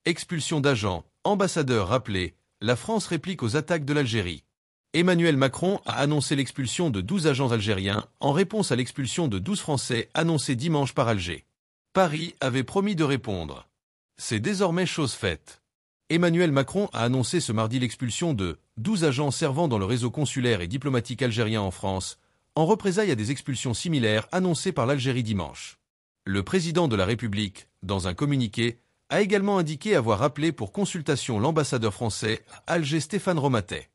Expulsion d'agents, ambassadeurs rappelés, la France réplique aux attaques de l'Algérie. Emmanuel Macron a annoncé l'expulsion de 12 agents algériens en réponse à l'expulsion de 12 Français annoncée dimanche par Alger. Paris avait promis de répondre. C'est désormais chose faite. Emmanuel Macron a annoncé ce mardi l'expulsion de 12 agents servant dans le réseau consulaire et diplomatique algérien en France, en représailles à des expulsions similaires annoncées par l'Algérie dimanche. Le président de la République, dans un communiqué, a également indiqué avoir appelé pour consultation l'ambassadeur français à Alger Stéphane Romatet.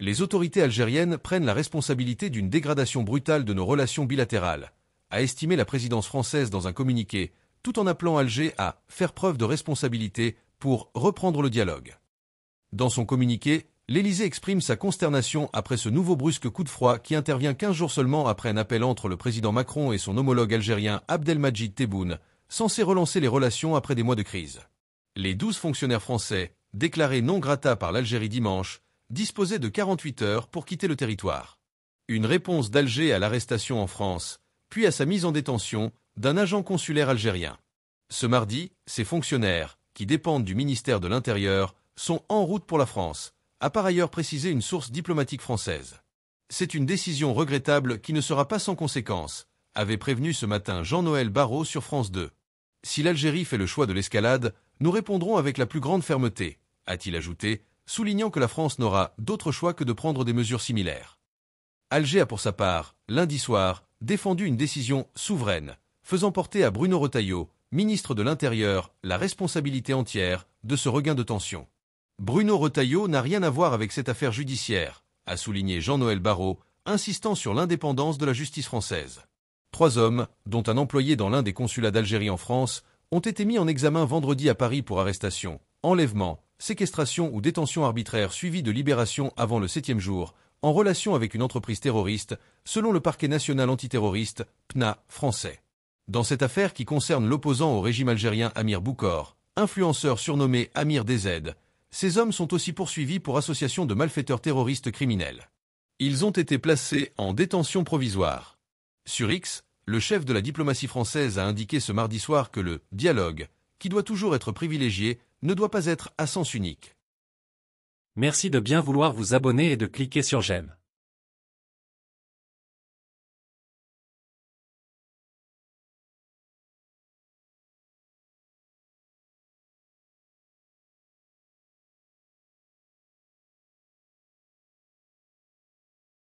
Les autorités algériennes prennent la responsabilité d'une dégradation brutale de nos relations bilatérales, a estimé la présidence française dans un communiqué, tout en appelant Alger à faire preuve de responsabilité pour reprendre le dialogue. Dans son communiqué, l'Élysée exprime sa consternation après ce nouveau brusque coup de froid qui intervient 15 jours seulement après un appel entre le président Macron et son homologue algérien Abdelmadjid Tebboune, censé relancer les relations après des mois de crise. Les 12 fonctionnaires français, déclarés non grata par l'Algérie dimanche, disposaient de 48 heures pour quitter le territoire. Une réponse d'Alger à l'arrestation en France, puis à sa mise en détention d'un agent consulaire algérien. Ce mardi, ces fonctionnaires, qui dépendent du ministère de l'Intérieur, sont en route pour la France, a par ailleurs précisé une source diplomatique française. C'est une décision regrettable qui ne sera pas sans conséquences, avait prévenu ce matin Jean-Noël Barrot sur France 2. Si l'Algérie fait le choix de l'escalade, nous répondrons avec la plus grande fermeté, a-t-il ajouté, soulignant que la France n'aura d'autre choix que de prendre des mesures similaires. Alger a pour sa part, lundi soir, défendu une décision souveraine, faisant porter à Bruno Retailleau, ministre de l'Intérieur, la responsabilité entière de ce regain de tension. Bruno Retailleau n'a rien à voir avec cette affaire judiciaire, a souligné Jean-Noël Barrot, insistant sur l'indépendance de la justice française. 3 hommes, dont un employé dans l'un des consulats d'Algérie en France, ont été mis en examen vendredi à Paris pour arrestation, enlèvement, séquestration ou détention arbitraire suivie de libération avant le 7e jour, en relation avec une entreprise terroriste, selon le parquet national antiterroriste, PNA, français. Dans cette affaire qui concerne l'opposant au régime algérien Amir Boukor, influenceur surnommé Amir DZ, ces hommes sont aussi poursuivis pour association de malfaiteurs terroristes criminels. Ils ont été placés en détention provisoire. Sur X, le chef de la diplomatie française a indiqué ce mardi soir que le dialogue, qui doit toujours être privilégié, ne doit pas être à sens unique. Merci de bien vouloir vous abonner et de cliquer sur j'aime.